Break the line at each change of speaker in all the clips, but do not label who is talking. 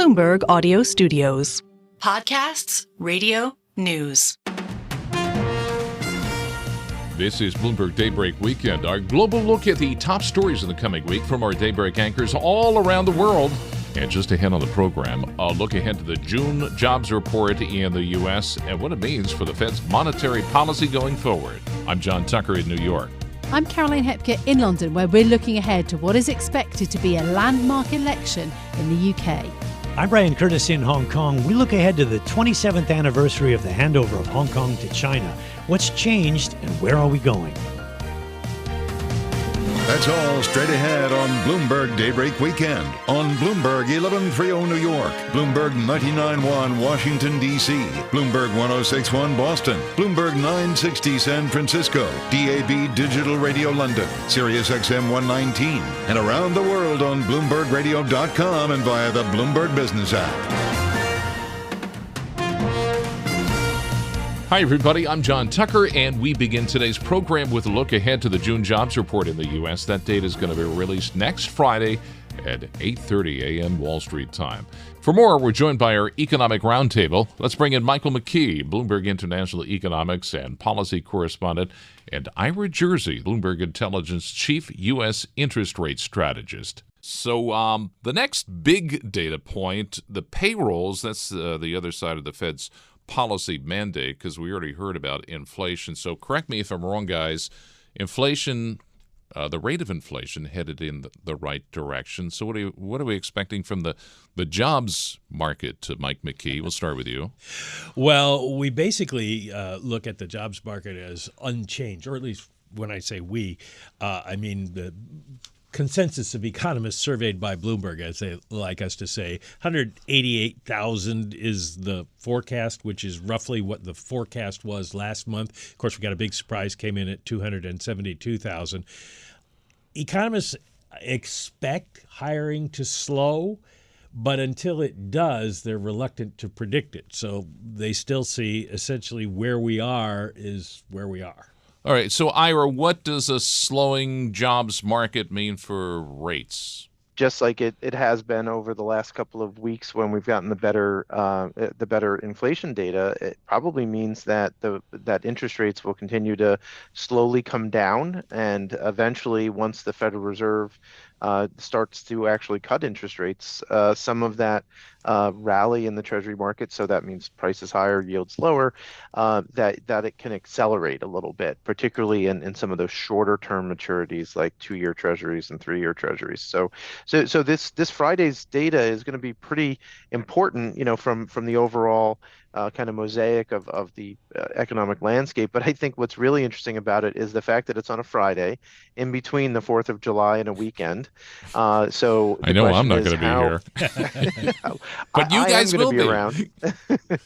Bloomberg Audio Studios.
Podcasts, radio, news.
This is Bloomberg Daybreak Weekend, our global look at the top stories in the coming week from our Daybreak anchors all around the world. And just ahead on the program, a look ahead to the June jobs report in the U.S. and what it means for the Fed's monetary policy going forward. I'm John Tucker in New York.
I'm Caroline Hepker in London, where we're looking ahead to what is expected to be a landmark election in the UK.
I'm Brian Curtis in Hong Kong. We look ahead to the 27th anniversary of the handover of Hong Kong to China. What's changed and where are we going?
That's all straight ahead on Bloomberg Daybreak Weekend on Bloomberg 1130 New York, Bloomberg 99.1 Washington, D.C., Bloomberg 106.1 Boston, Bloomberg 960 San Francisco, DAB Digital Radio London, Sirius XM 119, and around the world on BloombergRadio.com and via the Bloomberg Business app.
Hi, everybody. I'm John Tucker, and we begin today's program with a look ahead to the June jobs report in the U.S. That date is going to be released next Friday at 8:30 a.m. Wall Street time. For more, we're joined by our Economic Roundtable. Let's bring in Michael McKee, Bloomberg International Economics and Policy Correspondent, and Ira Jersey, Bloomberg Intelligence Chief U.S. Interest Rate Strategist. So the next big data point, the payrolls, that's the other side of the Fed's policy mandate, because we already heard about inflation. So correct me if I'm wrong, guys. Inflation, the rate of inflation headed in the right direction. So what are we expecting from the jobs market, Mike McKee? We'll start with you.
Well, we basically look at the jobs market as unchanged, or at least when I say we, I mean the consensus of economists surveyed by Bloomberg, as they like us to say. 188,000 is the forecast, which is roughly what the forecast was last month. Of course, we got a big surprise, came in at 272,000. Economists expect hiring to slow, but until it does, they're reluctant to predict it. So they still see essentially where we are is where we are.
All right, so Ira, what does a slowing jobs market mean for rates?
Just like it has been over the last couple of weeks when we've gotten the better inflation data, it probably means that that interest rates will continue to slowly come down, and eventually, once the Federal Reserve starts to actually cut interest rates, some of that rally in the Treasury market, so that means prices higher, yields lower, that it can accelerate a little bit, particularly in some of those shorter term maturities like 2-year Treasuries and 3-year Treasuries. So this Friday's data is going to be pretty important, from the overall kind of mosaic of the economic landscape. But I think what's really interesting about it is the fact that it's on a Friday in between the 4th of July and a weekend. So
I know I'm not going to be here. But you guys will be
around.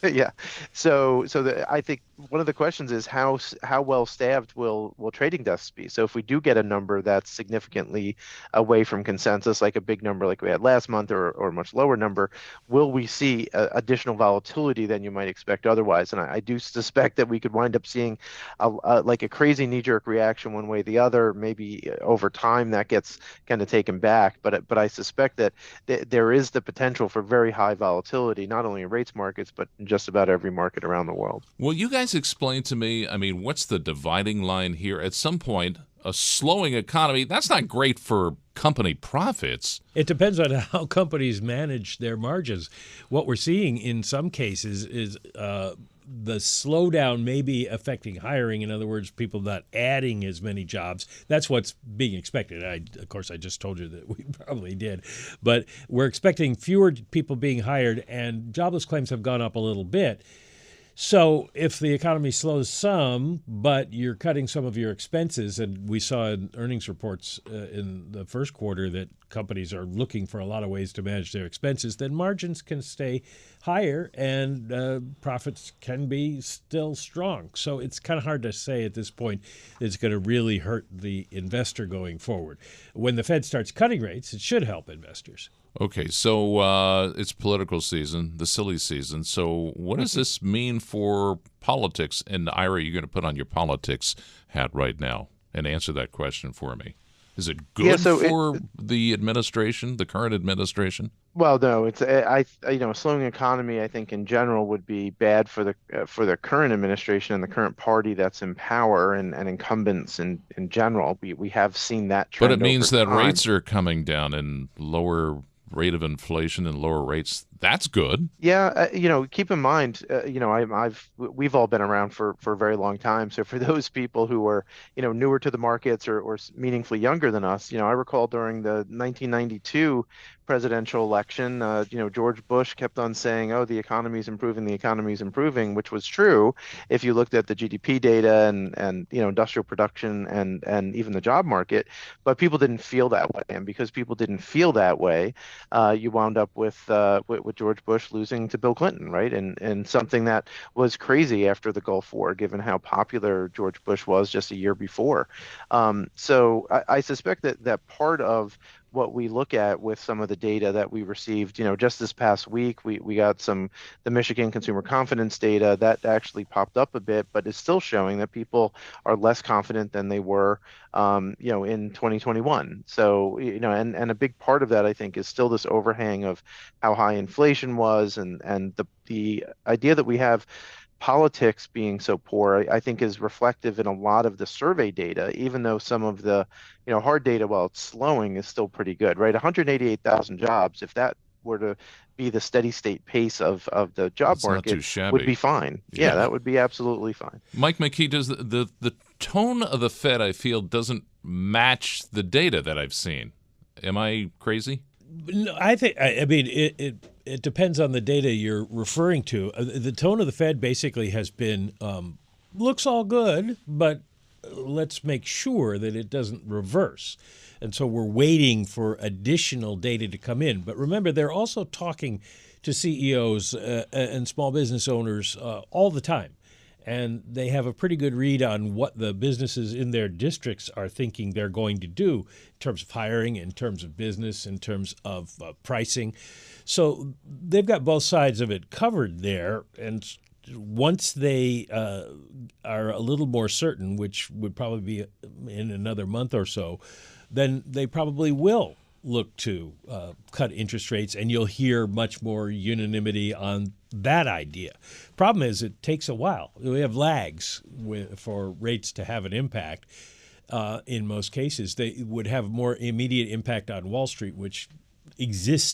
Yeah. So I think one of the questions is how well staffed will trading desks be? So if we do get a number that's significantly away from consensus, like a big number like we had last month, or a much lower number, will we see additional volatility than you might expect otherwise? And I do suspect that we could wind up seeing like a crazy knee-jerk reaction one way or the other. Maybe over time that gets kind of taken back. But I suspect that there is the potential for very high volatility, not only in rates markets, but in just about every market around the world.
Will you guys explain to me, what's the dividing line here? At some point, a slowing economy, that's not great for company profits.
It depends on how companies manage their margins. What we're seeing in some cases is the slowdown may be affecting hiring. In other words, people not adding as many jobs. That's what's being expected. Of course, I just told you that we probably did. But we're expecting fewer people being hired, and jobless claims have gone up a little bit. So if the economy slows some, but you're cutting some of your expenses, and we saw in earnings reports in the first quarter that companies are looking for a lot of ways to manage their expenses, then margins can stay higher and profits can be still strong. So it's kind of hard to say at this point it's going to really hurt the investor going forward. When the Fed starts cutting rates, it should help investors.
Okay, so it's political season, the silly season. So what does this mean for politics? And Ira, you're going to put on your politics hat right now and answer that question for me. Is it good for the administration, the current administration?
Well, no, it's a slowing economy, I think in general would be bad for the current administration and the current party that's in power and incumbents in general. We have seen that
But
trend
it means
over
that
time.
rates are coming down and lower rate of inflation and lower rates. That's good.
Yeah, keep in mind, we've all been around for a very long time. So for those people who are, newer to the markets or meaningfully younger than us, I recall during the 1992 presidential election, George Bush kept on saying, "Oh, the economy's improving," which was true if you looked at the GDP data and industrial production and even the job market. But people didn't feel that way, and because people didn't feel that way, you wound up with George Bush losing to Bill Clinton, right? And something that was crazy after the Gulf War, given how popular George Bush was just a year before. So I suspect that part of what we look at with some of the data that we received, just this past week, we got the Michigan consumer confidence data that actually popped up a bit, but is still showing that people are less confident than they were, in 2021. So, and a big part of that, I think, is still this overhang of how high inflation was and the idea that we have politics being so poor, I think is reflective in a lot of the survey data, even though some of the, hard data, while it's slowing, is still pretty good, right? 188,000 jobs, if that were to be the steady state pace of the job market, would be fine. Yeah, that would be absolutely fine.
Mike McKee, does the tone of the Fed, I feel, doesn't match the data that I've seen. Am I crazy?
No, I mean, it depends on the data you're referring to. The tone of the Fed basically has been, looks all good, but let's make sure that it doesn't reverse. And so we're waiting for additional data to come in. But remember, they're also talking to CEOs and small business owners all the time. And they have a pretty good read on what the businesses in their districts are thinking they're going to do in terms of hiring, in terms of business, in terms of pricing. So they've got both sides of it covered there. And once they are a little more certain, which would probably be in another month or so, then they probably will look to cut interest rates, and you'll hear much more unanimity on that idea. Problem is, it takes a while. We have lags for rates to have an impact. In most cases, they would have more immediate impact on Wall Street, which exists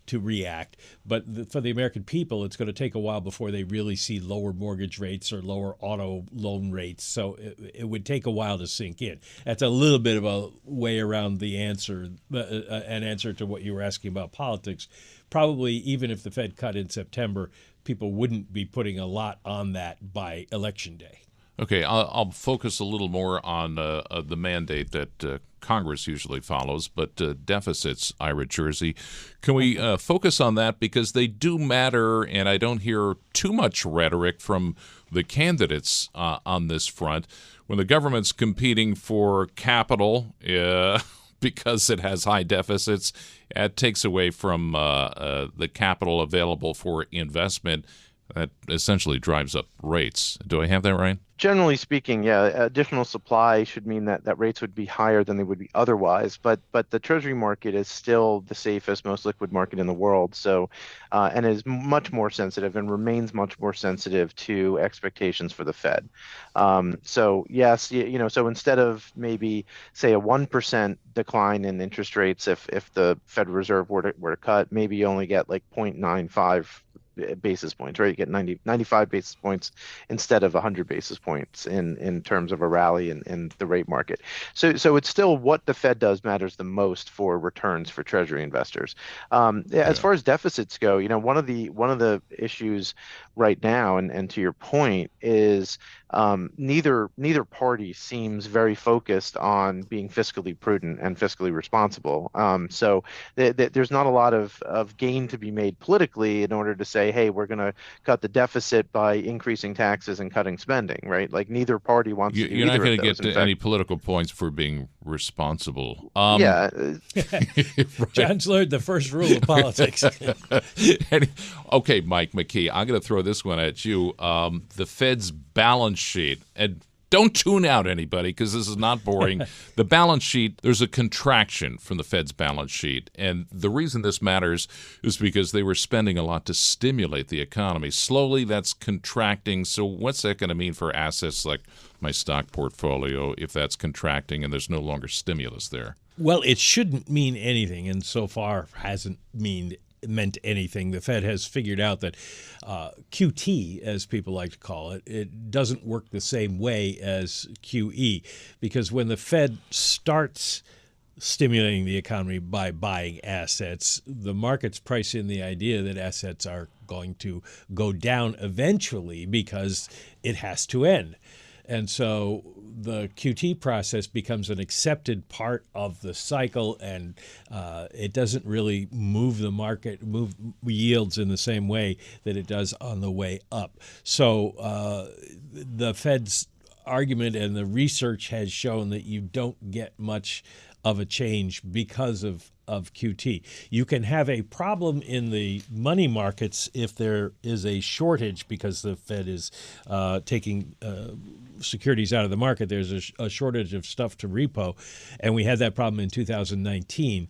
to react. But for the American people, it's going to take a while before they really see lower mortgage rates or lower auto loan rates. So it would take a while to sink in. That's a little bit of a way around the answer, an answer to what you were asking about politics. Probably even if the Fed cut in September, people wouldn't be putting a lot on that by Election Day.
Okay, I'll focus a little more on the mandate that Congress usually follows, but deficits, Ira Jersey. Can we focus on that? Because they do matter, and I don't hear too much rhetoric from the candidates on this front. When the government's competing for capital because it has high deficits, it takes away from the capital available for investment. That essentially drives up rates. Do I have that right?
Generally speaking, yeah, additional supply should mean that rates would be higher than they would be otherwise. But the Treasury market is still the safest, most liquid market in the world. So, and is much more sensitive and remains much more sensitive to expectations for the Fed. So yes, so instead of maybe say a 1% decline in interest rates, if the Federal Reserve were to cut, maybe you only get like 0.95 basis points, right? You get 95 basis points instead of 100 basis points in terms of a rally in the rate market. So it's still what the Fed does matters the most for returns for Treasury investors. As far as deficits go, one of the issues right now, and to your point, is neither party seems very focused on being fiscally prudent and fiscally responsible. So there's not a lot of gain to be made politically in order to say, hey, we're going to cut the deficit by increasing taxes and cutting spending, right? Like neither party wants to do
You're not going to get
to
any political points for being responsible.
Yeah.
Right.
John's learned the first rule of politics.
Okay, Mike McKee, I'm going to throw this one at you. The Fed's balance sheet, and Don't tune out, anybody, because this is not boring. The balance sheet, there's a contraction from the Fed's balance sheet. And the reason this matters is because they were spending a lot to stimulate the economy. Slowly, that's contracting. So what's that going to mean for assets like my stock portfolio if that's contracting and there's no longer stimulus there?
Well, it shouldn't mean anything, and so far hasn't meant anything. The Fed has figured out that QT, as people like to call it, it doesn't work the same way as QE, because when the Fed starts stimulating the economy by buying assets, the markets price in the idea that assets are going to go down eventually because it has to end. And so the QT process becomes an accepted part of the cycle, and it doesn't really move the market, move yields in the same way that it does on the way up. So the Fed's argument and the research has shown that you don't get much of a change because of QT. You can have a problem in the money markets if there is a shortage because the Fed is taking securities out of the market. There's a shortage of stuff to repo, and we had that problem in 2019.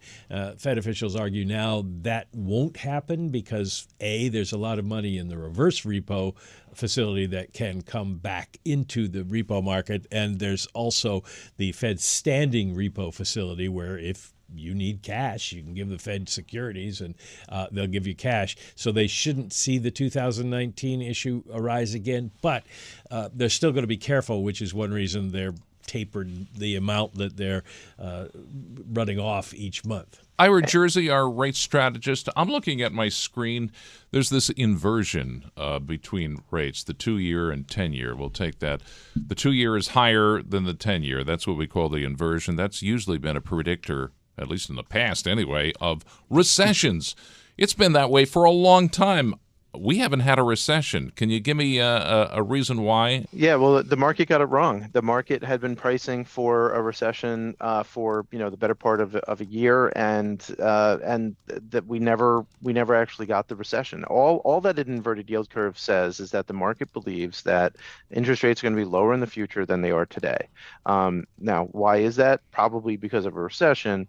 Fed officials argue now that won't happen because, A, there's a lot of money in the reverse repo facility that can come back into the repo market, and there's also the Fed's standing repo facility where if you need cash, you can give the Fed securities and they'll give you cash. So they shouldn't see the 2019 issue arise again, but they're still going to be careful, which is one reason they're tapered the amount that they're running off each month.
Ira Jersey, our rate strategist, I'm looking at my screen. There's this inversion between rates, the 2-year and 10-year. We'll take that. The 2-year is higher than the 10-year. That's what we call the inversion. That's usually been a predictor, at least in the past anyway, of recessions. It's been that way for a long time. We haven't had a recession. Can you give me a reason why?
Yeah, well, the market got it wrong. The market had been pricing for a recession for the better part of a year, and that we never actually got the recession. All that an inverted yield curve says is that the market believes that interest rates are going to be lower in the future than they are today. Now, why is that? Probably because of a recession.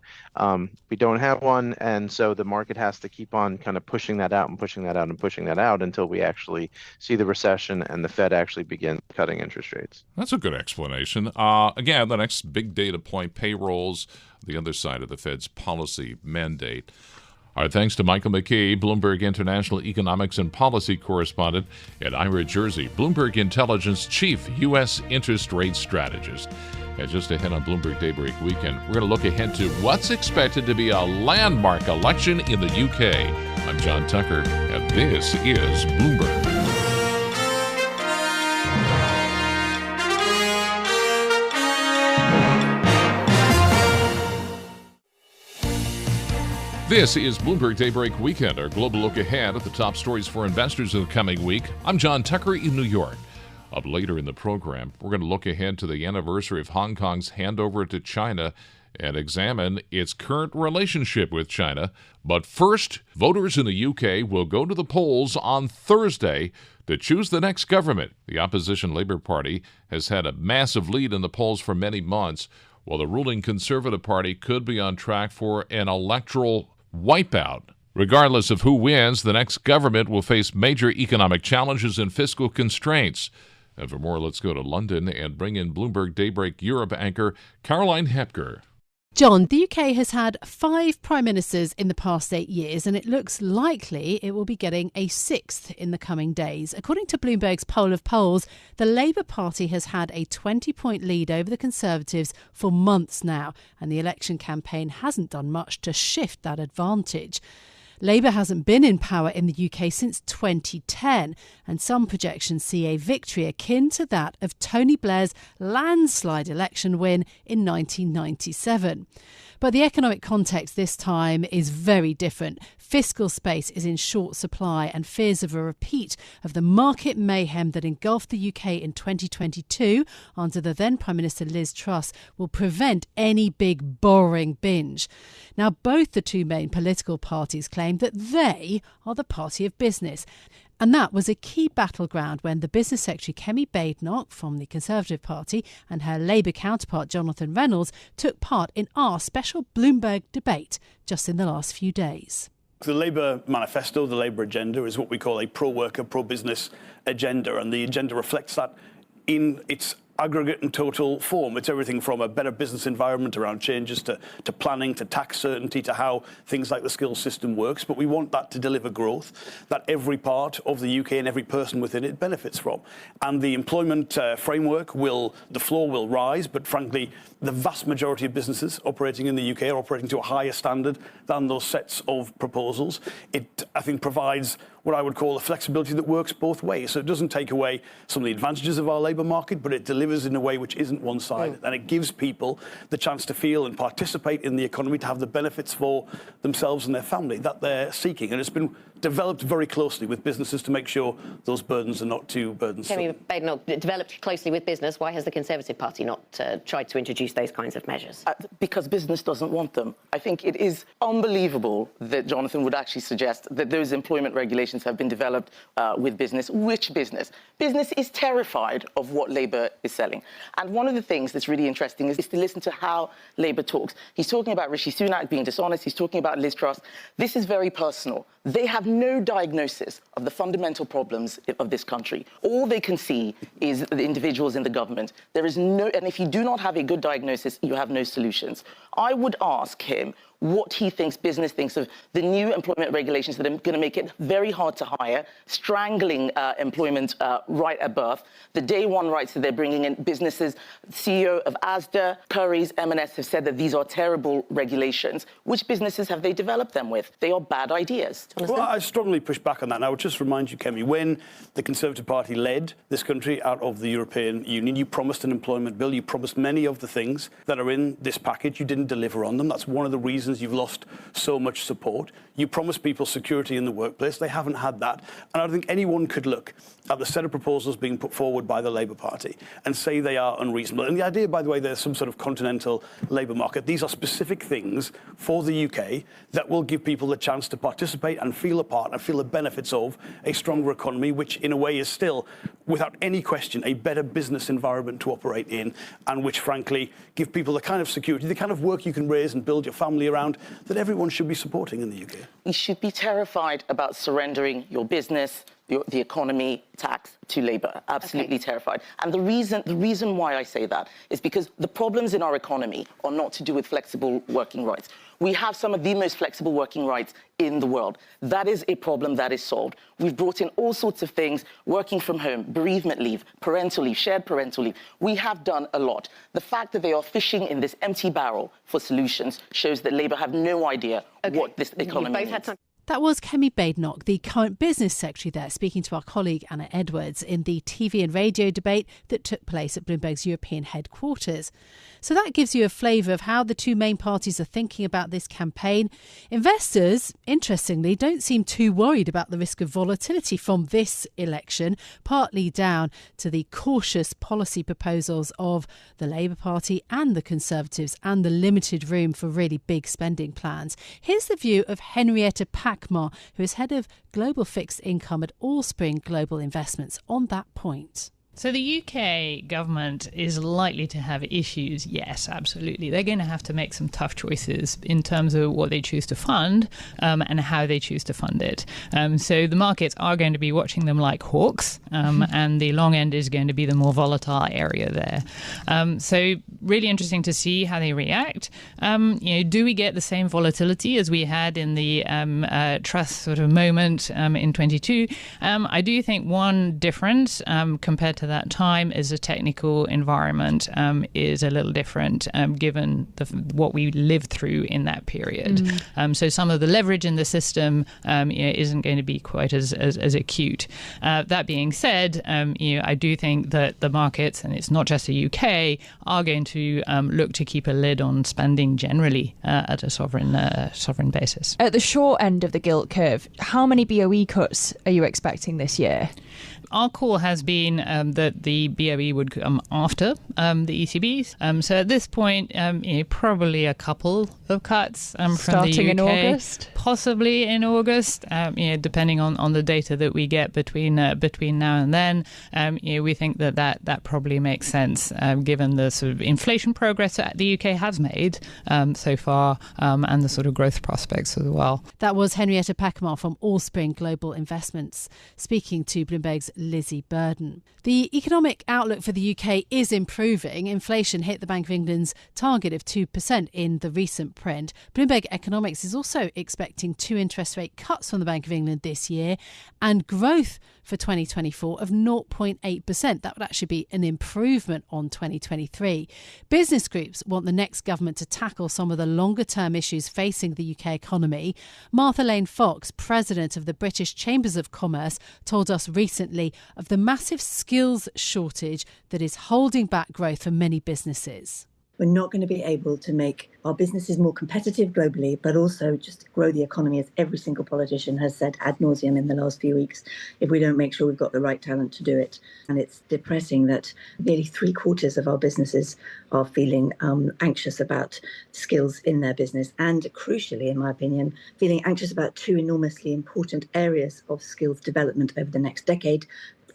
We don't have one, and so the market has to keep on kind of pushing that out and pushing that out and pushing that out until we actually see the recession and the Fed actually begin cutting interest rates.
That's a good explanation. Again, the next big data point, payrolls, the other side of the Fed's policy mandate. All right, thanks to Michael McKee, Bloomberg International Economics and Policy Correspondent, and Ira Jersey, Bloomberg Intelligence Chief U.S. Interest Rate Strategist. And just ahead on Bloomberg Daybreak Weekend, we're going to look ahead to what's expected to be a landmark election in the UK. I'm John Tucker, and this is Bloomberg. This is Bloomberg Daybreak Weekend, our global look ahead at the top stories for investors in the coming week. I'm John Tucker in New York. Up later in the program, we're going to look ahead to the anniversary of Hong Kong's handover to China and examine its current relationship with China. But first, voters in the UK will go to the polls on Thursday to choose the next government. The opposition Labour Party has had a massive lead in the polls for many months, while the ruling Conservative Party could be on track for an electoral wipeout. Regardless of who wins, the next government will face major economic challenges and fiscal constraints. And for more, let's go to London and bring in Bloomberg Daybreak Europe anchor Caroline Hepker.
John, the UK has had 5 prime ministers in the past 8 years, and it looks likely it will be getting a 6th in the coming days. According to Bloomberg's poll of polls, the Labour Party has had a 20-point lead over the Conservatives for months now, and the election campaign hasn't done much to shift that advantage. Labour hasn't been in power in the UK since 2010, and some projections see a victory akin to that of Tony Blair's landslide election win in 1997. But the economic context this time is very different. Fiscal space is in short supply, and fears of a repeat of the market mayhem that engulfed the UK in 2022 under the then Prime Minister Liz Truss will prevent any big borrowing binge. Now, both the two main political parties claim that they are the party of business. And that was a key battleground when the Business Secretary Kemi Badenoch from the Conservative Party and her Labour counterpart Jonathan Reynolds took part in our special Bloomberg debate just in the last few days.
The Labour manifesto, the Labour agenda, is what we call a pro-worker, pro-business agenda, and the agenda reflects that in its aggregate and total form. It's everything from a better business environment around changes to planning, to tax certainty, to how things like the skills system works. But we want that to deliver growth that every part of the UK and every person within it benefits from. And the employment framework the floor will rise, but frankly, the vast majority of businesses operating in the UK are operating to a higher standard than those sets of proposals. It, I think, provides what I would call a flexibility that works both ways. So it doesn't take away some of the advantages of our labour market, but it delivers in a way which isn't one-sided. And it gives people the chance to feel and participate in the economy, to have the benefits for themselves and their family that they're seeking. And it's been developed very closely with businesses to make sure those burdens are not too burdensome.
Kemi Badenoch, developed closely with business. Why has the Conservative Party not tried to introduce those kinds of measures?
Because business doesn't want them. I think it is unbelievable that Jonathan would actually suggest that those employment regulations have been developed with business. Which business? Business is terrified of what Labour is selling. And one of the things that's really interesting is to listen to how Labour talks. He's talking about Rishi Sunak being dishonest. He's talking about Liz Truss. This is very personal. They have no diagnosis of the fundamental problems of this country. All they can see is the individuals in the government. There is no, and if you do not have a good diagnosis, you have no solutions. I would ask him what he thinks business thinks of the new employment regulations that are going to make it very hard to hire, strangling employment right at birth, the day one rights that they're bringing in. Businesses, CEO of Asda, Currys, M&S have said that these are terrible regulations. Which businesses have they developed them with? They are bad ideas.
Well, I strongly push back on that. And I would just remind you, Kemi, when the Conservative Party led this country out of the European Union, you promised an employment bill. You promised many of the things that are in this package. You didn't deliver on them. That's one of the reasons you've lost so much support. You promised people security in the workplace. They haven't had that. And I don't think anyone could look at the set of proposals being put forward by the Labour Party and say they are unreasonable. And the idea, by the way, there's some sort of continental labour market. These are specific things for the UK that will give people the chance to participate and feel a part and feel the benefits of a stronger economy, which in a way is still, without any question, a better business environment to operate in, and which, frankly, give people the kind of security, the kind of work you can raise and build your family around that everyone should be supporting in the UK.
You should be terrified about surrendering your business, the economy, tax to Labour. Absolutely terrified. And the reason why I say that is because the problems in our economy are not to do with flexible working rights. We have some of the most flexible working rights in the world. That is a problem that is solved. We've brought in all sorts of things, working from home, bereavement leave, parental leave, shared parental leave. We have done a lot. The fact that they are fishing in this empty barrel for solutions shows that Labour have no idea what this economy needs.
That was Kemi Badenoch, the current business secretary there, speaking to our colleague Anna Edwards in the TV and radio debate that took place at Bloomberg's European headquarters. So that gives you a flavour of how the two main parties are thinking about this campaign. Investors, interestingly, don't seem too worried about the risk of volatility from this election, partly down to the cautious policy proposals of the Labour Party and the Conservatives and the limited room for really big spending plans. Here's the view of Henrietta Packmar, who is head of global fixed income at Allspring Global Investments, on that point.
So the UK government is likely to have issues, yes, absolutely. They're going to have to make some tough choices in terms of what they choose to fund and how they choose to fund it. So the markets are going to be watching them like hawks, and the long end is going to be the more volatile area there. So really interesting to see how they react. Do we get the same volatility as we had in the Truss sort of moment in 22? I do think one difference compared to that time is the technical environment is a little different given what we lived through in that period. So some of the leverage in the system isn't going to be quite as acute. That being said, I do think that the markets, and it's not just the UK, are going to look to keep a lid on spending generally at a sovereign basis.
At the short end of the gilt curve, how many BOE cuts are you expecting this year?
Our call has been that the BOE would come after the ECBs. So at this point, probably a couple of cuts from the UK.
Starting in August?
possibly in August, depending on the data that we get between now and then. We think that probably makes sense given the sort of inflation progress that the UK has made so far and the sort of growth prospects as well.
That was Henrietta Packamar from Allspring Global Investments speaking to Bloomberg's Lizzie Burden. The economic outlook for the UK is improving. Inflation hit the Bank of England's target of 2% in the recent print. Bloomberg Economics is also expecting 2 interest rate cuts from the Bank of England this year and growth for 2024 of 0.8%. That would actually be an improvement on 2023. Business groups want the next government to tackle some of the longer-term issues facing the UK economy. Martha Lane Fox, president of the British Chambers of Commerce, told us recently of the massive skills shortage that is holding back growth for many businesses.
We're not going to be able to make our businesses more competitive globally, but also just grow the economy, as every single politician has said ad nauseum in the last few weeks, if we don't make sure we've got the right talent to do it. And it's depressing that nearly 3/4 of our businesses are feeling anxious about skills in their business. And crucially, in my opinion, feeling anxious about 2 enormously important areas of skills development over the next decade: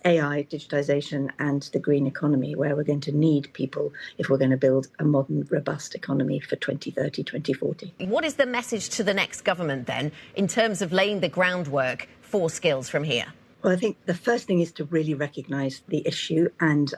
AI, digitization, and the green economy, where we're going to need people if we're going to build a modern, robust economy for 2030, 2040.
What is the message to the next government then in terms of laying the groundwork for skills from here?
Well, I think the first thing is to really recognise the issue. And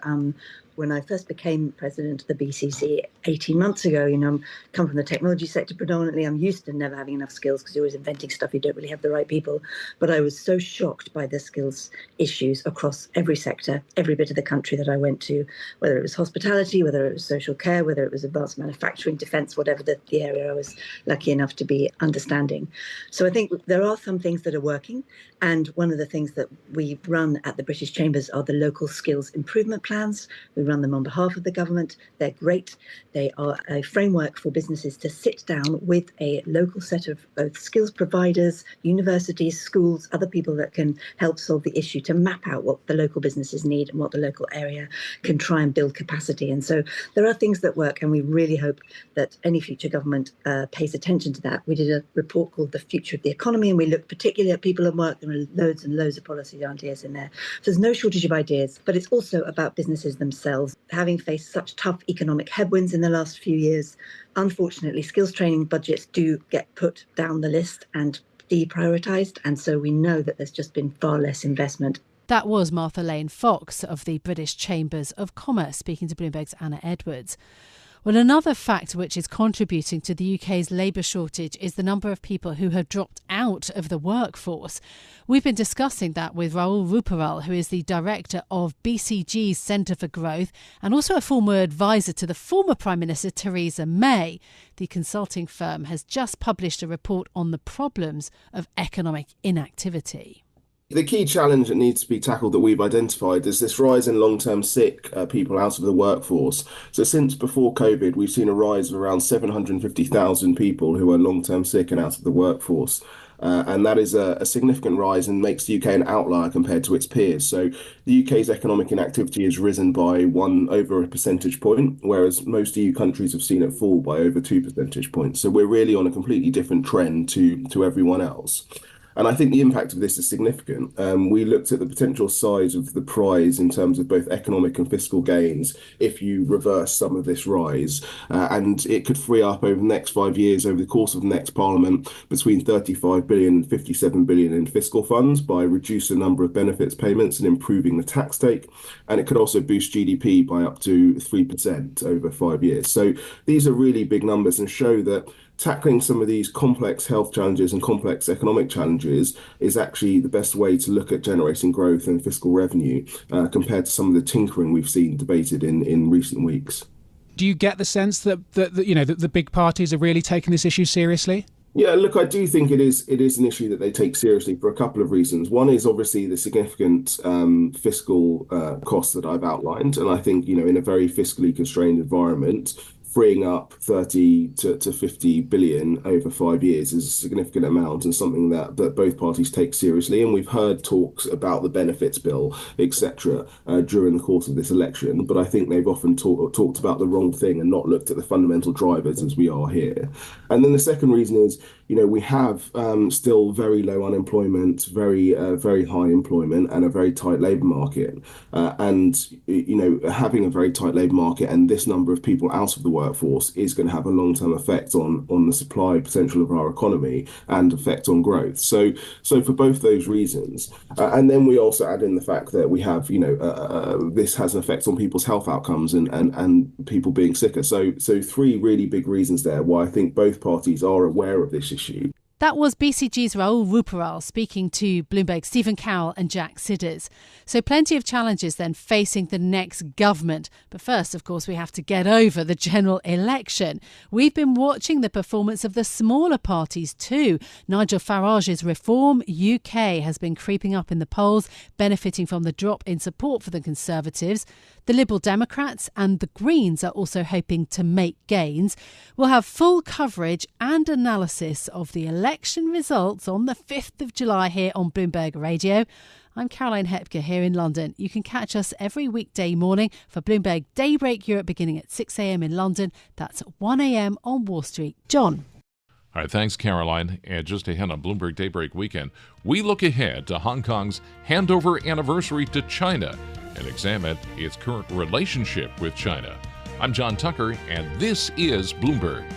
when I first became president of the BCC 18 months ago, I come from the technology sector predominantly. I'm used to never having enough skills because you're always inventing stuff. You don't really have the right people. But I was so shocked by the skills issues across every sector, every bit of the country that I went to, whether it was hospitality, whether it was social care, whether it was advanced manufacturing, defence, whatever the area I was lucky enough to be understanding. So I think there are some things that are working. And one of the things that we run at the British Chambers are the local skills improvement plans. We run them on behalf of the government. They're great. They are a framework for businesses to sit down with a local set of both skills providers, universities, schools, other people that can help solve the issue, to map out what the local businesses need and what the local area can try and build capacity. And so there are things that work, and we really hope that any future government pays attention to that. We did a report called The Future of the Economy, and we looked particularly at people at work. There are loads and loads of policy ideas in there. So there's no shortage of ideas, but it's also about businesses themselves. Having faced such tough economic headwinds in the last few years, unfortunately, skills training budgets do get put down the list and deprioritised. And so we know that there's just been far less investment.
That was Martha Lane Fox of the British Chambers of Commerce speaking to Bloomberg's Anna Edwards. Well, another factor which is contributing to the UK's labour shortage is the number of people who have dropped out of the workforce. We've been discussing that with Rahul Ruparal, who is the director of BCG's Centre for Growth and also a former advisor to the former Prime Minister Theresa May. The consulting firm has just published a report on the problems of economic inactivity.
The key challenge that needs to be tackled that we've identified is this rise in long-term sick people out of the workforce. So since before COVID, we've seen a rise of around 750,000 people who are long-term sick and out of the workforce. And that is a significant rise and makes the UK an outlier compared to its peers. So the UK's economic inactivity has risen by over a percentage point, whereas most EU countries have seen it fall by over 2 percentage points. So we're really on a completely different trend to everyone else. And I think the impact of this is significant. We looked at the potential size of the prize in terms of both economic and fiscal gains if you reverse some of this rise. And it could free up over the next 5 years, over the course of the next parliament, between 35 billion and 57 billion in fiscal funds by reducing the number of benefits payments and improving the tax take. And it could also boost GDP by up to 3% over 5 years. So these are really big numbers and show that tackling some of these complex health challenges and complex economic challenges is actually the best way to look at generating growth and fiscal revenue compared to some of the tinkering we've seen debated in recent weeks.
Do you get the sense that the big parties are really taking this issue seriously?
Yeah, look, I do think it is an issue that they take seriously for a couple of reasons. One is obviously the significant fiscal costs that I've outlined. And I think, in a very fiscally constrained environment, freeing up 30 to 50 billion over 5 years is a significant amount and something that both parties take seriously. And we've heard talks about the benefits bill, etc., during the course of this election. But I think they've often talked about the wrong thing and not looked at the fundamental drivers as we are here. And then the second reason is, we have still very low unemployment, very high employment, and a very tight labour market. Having a very tight labour market and this number of people out of the workforce is going to have a long-term effect on the supply potential of our economy and effect on growth. So for both those reasons, and then we also add in the fact that we have, this has an effect on people's health outcomes and people being sicker. So three really big reasons there why I think both parties are aware of this issue.
That was BCG's Raul Ruparal speaking to Bloomberg's Stephen Cowell and Jack Sidders. So plenty of challenges then facing the next government. But first, of course, we have to get over the general election. We've been watching the performance of the smaller parties too. Nigel Farage's Reform UK has been creeping up in the polls, benefiting from the drop in support for the Conservatives. The Liberal Democrats and the Greens are also hoping to make gains. We'll have full coverage and analysis of the election results on the 5th of July here on Bloomberg Radio. I'm Caroline Hepker here in London. You can catch us every weekday morning for Bloomberg Daybreak Europe beginning at 6 a.m. in London. That's 1 a.m. on Wall Street. John.
All right, thanks, Caroline. And just ahead on Bloomberg Daybreak Weekend, we look ahead to Hong Kong's handover anniversary to China and examine its current relationship with China. I'm John Tucker, and this is Bloomberg.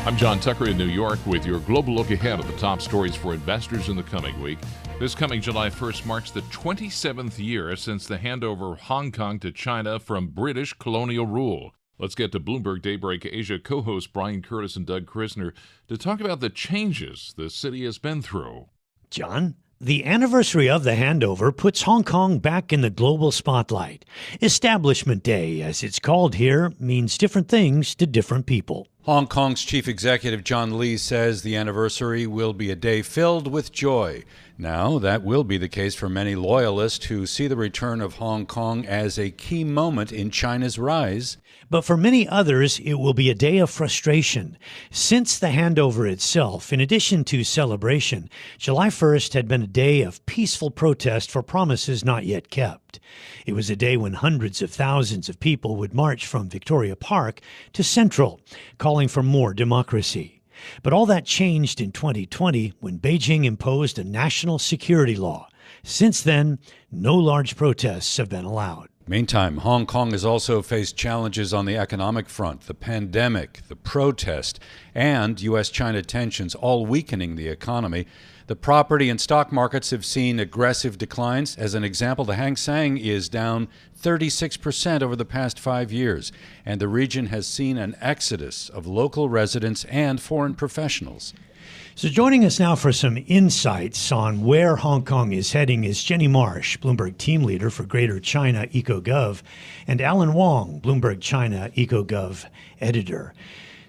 I'm John Tucker in New York with your global look ahead of the top stories for investors in the coming week. This coming July 1st marks the 27th year since the handover of Hong Kong to China from British colonial rule. Let's get to Bloomberg Daybreak Asia co-hosts Brian Curtis and Doug Krisner to talk about the changes the city has been through.
John? The anniversary of the handover puts Hong Kong back in the global spotlight. Establishment Day, as it's called here, means different things to different people.
Hong Kong's chief executive John Lee says the anniversary will be a day filled with joy. Now, that will be the case for many loyalists who see the return of Hong Kong as a key moment in China's rise.
But for many others, it will be a day of frustration. Since the handover itself, in addition to celebration, July 1st had been a day of peaceful protest for promises not yet kept. It was a day when hundreds of thousands of people would march from Victoria Park to Central, calling for more democracy. But all that changed in 2020 when Beijing imposed a national security law. Since then, no large protests have been allowed.
Meantime, Hong Kong has also faced challenges on the economic front, the pandemic, the protest, and U.S.-China tensions, all weakening the economy. The property and stock markets have seen aggressive declines. As an example, the Hang Seng is down 36% over the past 5 years, and the region has seen an exodus of local residents and foreign professionals.
So joining us now for some insights on where Hong Kong is heading is Jenny Marsh, Bloomberg team leader for Greater China EcoGov, and Alan Wong, Bloomberg China EcoGov editor.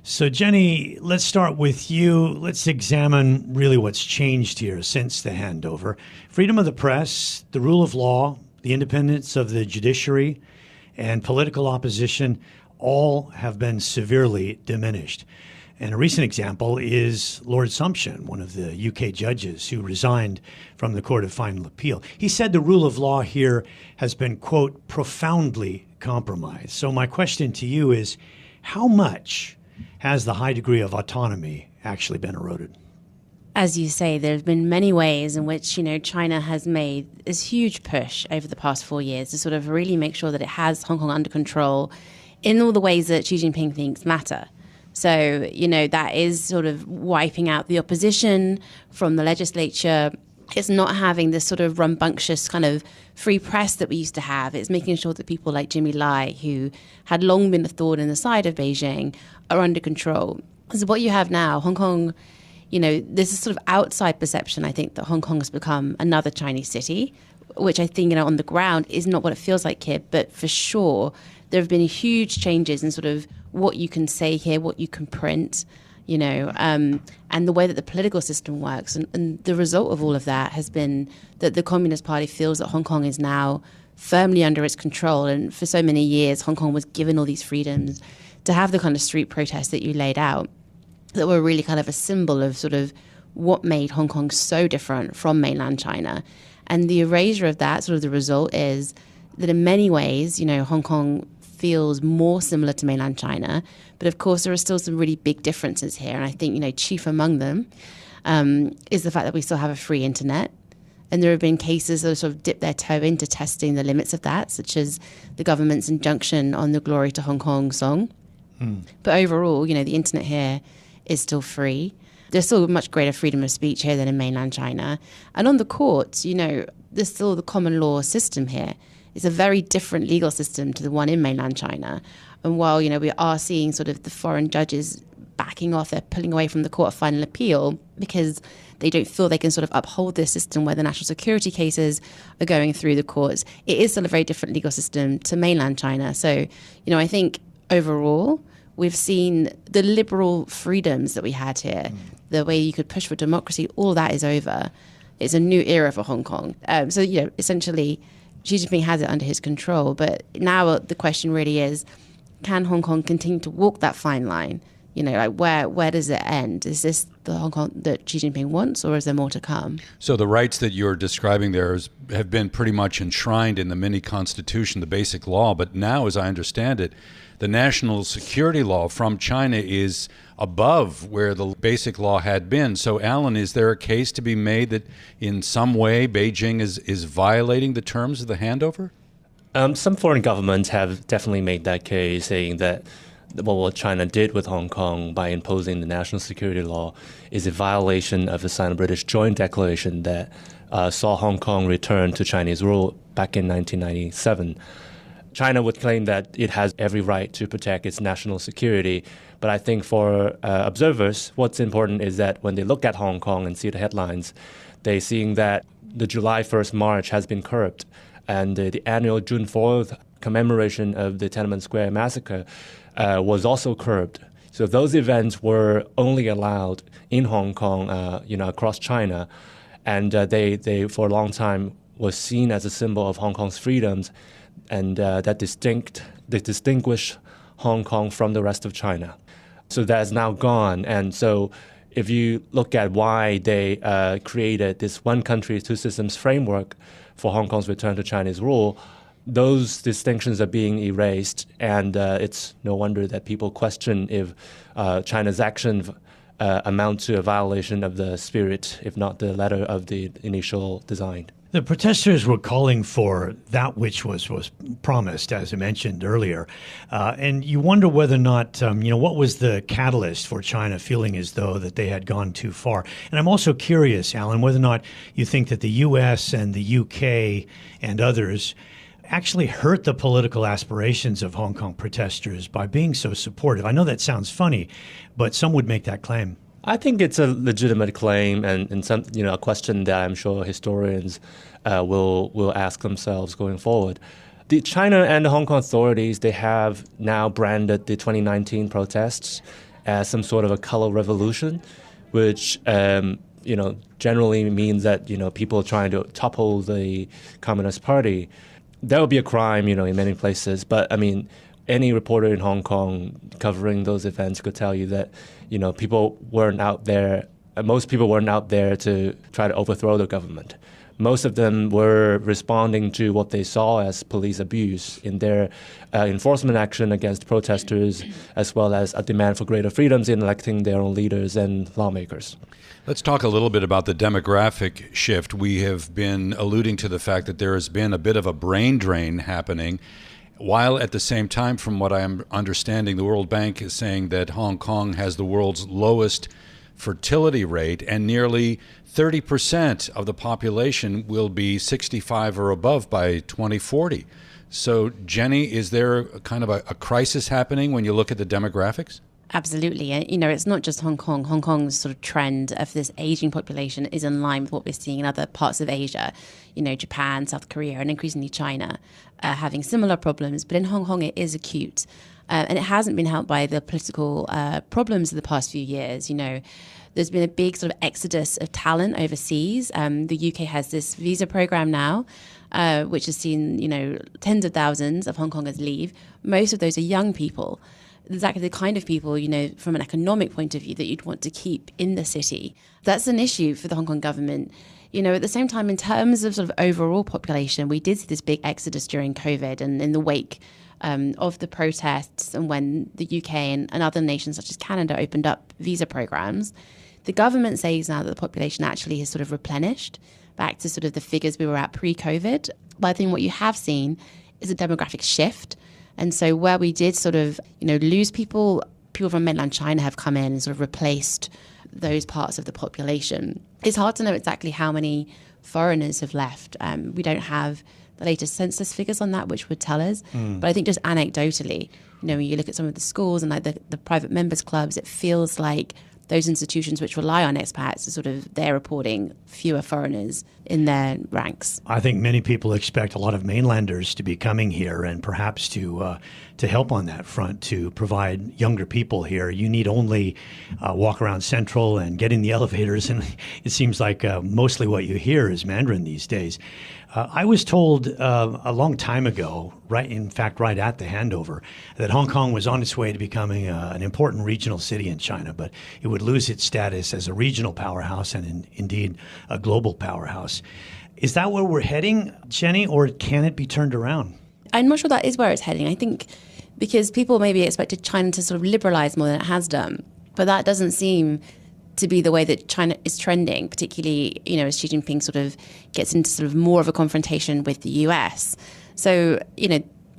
So Jenny, let's start with you. Let's examine really what's changed here since the handover. Freedom of the press, the rule of law, the independence of the judiciary, and political opposition all have been severely diminished. And a recent example is Lord Sumption, one of the UK judges who resigned from the Court of Final Appeal. He said the rule of law here has been, quote, profoundly compromised. So my question to you is, how much has the high degree of autonomy actually been eroded?
As you say, there's been many ways in which, China has made this huge push over the past 4 years to sort of really make sure that it has Hong Kong under control in all the ways that Xi Jinping thinks matter. So, that is sort of wiping out the opposition from the legislature. It's not having this sort of rambunctious kind of free press that we used to have. It's making sure that people like Jimmy Lai, who had long been a thorn in the side of Beijing, are under control. So what you have now, Hong Kong, there's a sort of outside perception, I think, that Hong Kong has become another Chinese city, which I think, on the ground is not what it feels like here. But for sure, there have been huge changes in sort of what you can say here, what you can print, and the way that the political system works. And the result of all of that has been that the Communist Party feels that Hong Kong is now firmly under its control. And for so many years, Hong Kong was given all these freedoms to have the kind of street protests that you laid out that were really kind of a symbol of sort of what made Hong Kong so different from mainland China. And the erasure of that, sort of the result is that in many ways, Hong Kong feels more similar to mainland China. But of course, there are still some really big differences here. And I think, chief among them is the fact that we still have a free internet. And there have been cases that have sort of dipped their toe into testing the limits of that, such as the government's injunction on the Glory to Hong Kong song. But overall, the internet here is still free. There's still much greater freedom of speech here than in mainland China. And on the courts, there's still the common law system here. It's a very different legal system to the one in mainland China. And while, we are seeing sort of the foreign judges backing off, they're pulling away from the Court of Final Appeal because they don't feel they can sort of uphold this system where the national security cases are going through the courts. It is still a very different legal system to mainland China. So, I think overall, we've seen the liberal freedoms that we had here, the way you could push for democracy, all that is over. It's a new era for Hong Kong. So, essentially, Xi Jinping has it under his control. But now the question really is, can Hong Kong continue to walk that fine line? Where does it end? Is this the Hong Kong that Xi Jinping wants, or is there more to come?
So the rights that you're describing there have been pretty much enshrined in the mini constitution, the basic law. But now, as I understand it, the national security law from China is above where the basic law had been. So, Alan, is there a case to be made that in some way Beijing is violating the terms of the handover?
Some foreign governments have definitely made that case, saying that what China did with Hong Kong by imposing the national security law is a violation of the Sino-British joint declaration that saw Hong Kong return to Chinese rule back in 1997. China would claim that it has every right to protect its national security. But I think for observers, what's important is that when they look at Hong Kong and see the headlines, they're seeing that the July 1st march has been curbed, and the annual June 4th commemoration of the Tiananmen Square massacre was also curbed. So those events were only allowed in Hong Kong, across China, and they for a long time was seen as a symbol of Hong Kong's freedoms, and that distinguish Hong Kong from the rest of China. So that is now gone, and so if you look at why they created this one country, two systems framework for Hong Kong's return to Chinese rule, those distinctions are being erased, and it's no wonder that people question if China's actions amount to a violation of the spirit, if not the letter of the initial design.
The protesters were calling for that which was promised, as I mentioned earlier. And you wonder whether or not, what was the catalyst for China feeling as though that they had gone too far? And I'm also curious, Alan, whether or not you think that the U.S. and the U.K. and others actually hurt the political aspirations of Hong Kong protesters by being so supportive. I know that sounds funny, but some would make that claim.
I think it's a legitimate claim, and some, a question that I'm sure historians will ask themselves going forward. The China and the Hong Kong authorities, they have now branded the 2019 protests as some sort of a color revolution, which generally means that people trying to topple the Communist Party. That would be a crime, in many places. But I mean, any reporter in Hong Kong covering those events could tell you that, people weren't out there. Most people weren't out there to try to overthrow the government. Most of them were responding to what they saw as police abuse in their enforcement action against protesters, as well as a demand for greater freedoms in electing their own leaders and lawmakers.
Let's talk a little bit about the demographic shift. We have been alluding to the fact that there has been a bit of a brain drain happening, while at the same time, from what I am understanding, the World Bank is saying that Hong Kong has the world's lowest fertility rate, and nearly 30% of the population will be 65 or above by 2040. So, Jenny, is there kind of a crisis happening when you look at the demographics?
Absolutely. It's not just Hong Kong. Hong Kong's sort of trend of this aging population is in line with what we're seeing in other parts of Asia. Japan, South Korea, and increasingly China having similar problems. But in Hong Kong, it is acute. And it hasn't been helped by the political problems of the past few years. There's been a big sort of exodus of talent overseas. The UK has this visa program now, which has seen, tens of thousands of Hong Kongers leave. Most of those are young people. Exactly the kind of people, from an economic point of view that you'd want to keep in the city. That's an issue for the Hong Kong government. At the same time, in terms of sort of overall population, we did see this big exodus during COVID and in the wake of the protests, and when the UK and other nations such as Canada opened up visa programs. The government says now that the population actually has sort of replenished back to sort of the figures we were at pre-COVID. But I think what you have seen is a demographic shift. And so where we did sort of, lose people from mainland China have come in and sort of replaced those parts of the population. It's hard to know exactly how many foreigners have left. We don't have the latest census figures on that, which would tell us. But I think just anecdotally, when you look at some of the schools and like the private members clubs, it feels like those institutions which rely on expats are they're reporting fewer foreigners in their ranks.
I think many people expect a lot of mainlanders to be coming here and perhaps to help on that front, to provide younger people here. You need only walk around Central and get in the elevators, and it seems like mostly what you hear is Mandarin these days. I was told a long time ago, right at the handover, that Hong Kong was on its way to becoming an important regional city in China, but it would lose its status as a regional powerhouse and indeed a global powerhouse. Is that where we're heading, Jenny, or can it be turned around?
I'm not sure that is where it's heading. I think because people maybe expected China to sort of liberalize more than it has done, but that doesn't seem to be the way that China is trending, particularly, as Xi Jinping sort of gets into sort of more of a confrontation with the US. So,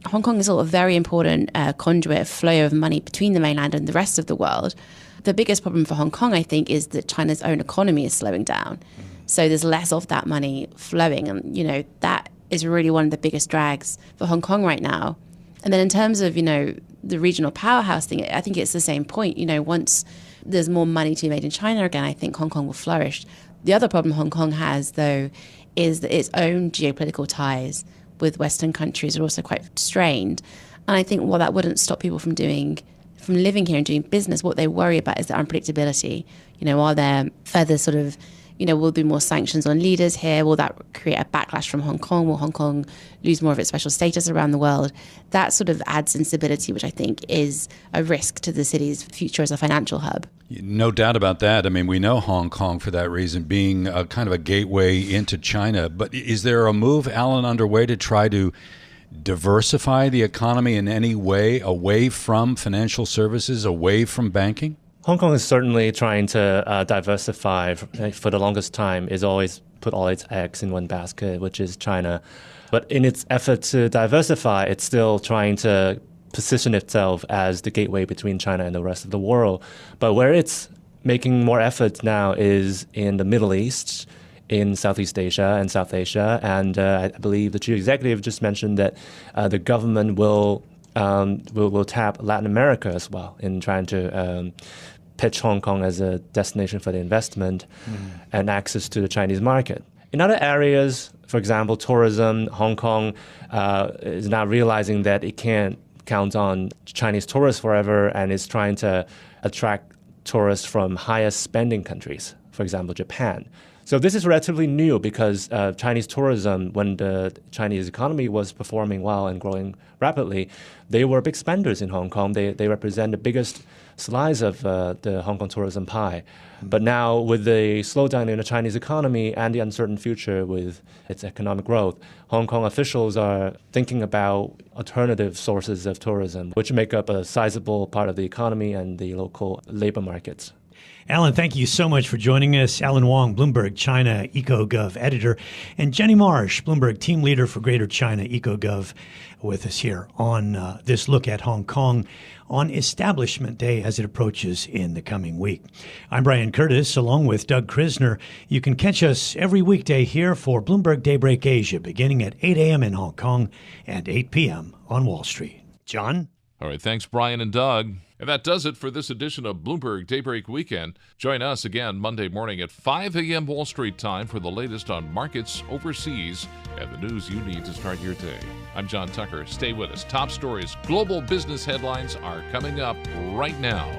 Hong Kong is a very important conduit of flow of money between the mainland and the rest of the world. The biggest problem for Hong Kong, I think, is that China's own economy is slowing down. So there's less of that money flowing. And, that is really one of the biggest drags for Hong Kong right now. And then in terms of, the regional powerhouse thing, I think it's the same point. Once there's more money to be made in China again, I think Hong Kong will flourish. The other problem Hong Kong has, though, is that its own geopolitical ties with Western countries are also quite strained. And I think while that wouldn't stop people from living here and doing business, what they worry about is the unpredictability. Are there further sort of, will there be more sanctions on leaders here? Will that create a backlash from Hong Kong? Will Hong Kong lose more of its special status around the world? That sort of adds instability, which I think is a risk to the city's future as a financial hub.
No doubt about that. I mean, we know Hong Kong for that reason, being a kind of a gateway into China. But is there a move, Alan, underway to try to diversify the economy in any way, away from financial services, away from banking?
Hong Kong is certainly trying to diversify. For the longest time, it's always put all its eggs in one basket, which is China. But in its effort to diversify, it's still trying to position itself as the gateway between China and the rest of the world. But where it's making more efforts now is in the Middle East, in Southeast Asia and South Asia. And I believe the chief executive just mentioned that the government will tap Latin America as well in trying to pitch Hong Kong as a destination for the investment and access to the Chinese market. In other areas, for example, tourism, Hong Kong is now realizing that it can't count on Chinese tourists forever and is trying to attract tourists from highest spending countries, for example, Japan. So this is relatively new because Chinese tourism, when the Chinese economy was performing well and growing rapidly, they were big spenders in Hong Kong. They represent the biggest slice of the Hong Kong tourism pie. But now with the slowdown in the Chinese economy and the uncertain future with its economic growth, Hong Kong officials are thinking about alternative sources of tourism, which make up a sizable part of the economy and the local labor markets.
Alan, thank you so much for joining us. Alan Wong, Bloomberg China EcoGov editor, and Jenny Marsh, Bloomberg team leader for Greater China EcoGov, with us here on this look at Hong Kong on Establishment Day as it approaches in the coming week. I'm Brian Curtis, along with Doug Krisner. You can catch us every weekday here for Bloomberg Daybreak Asia, beginning at 8 a.m. in Hong Kong and 8 p.m. on Wall Street. John?
All right, thanks, Brian and Doug. And that does it for this edition of Bloomberg Daybreak Weekend. Join us again Monday morning at 5 a.m. Wall Street time for the latest on markets overseas and the news you need to start your day. I'm John Tucker. Stay with us. Top stories, global business headlines are coming up right now.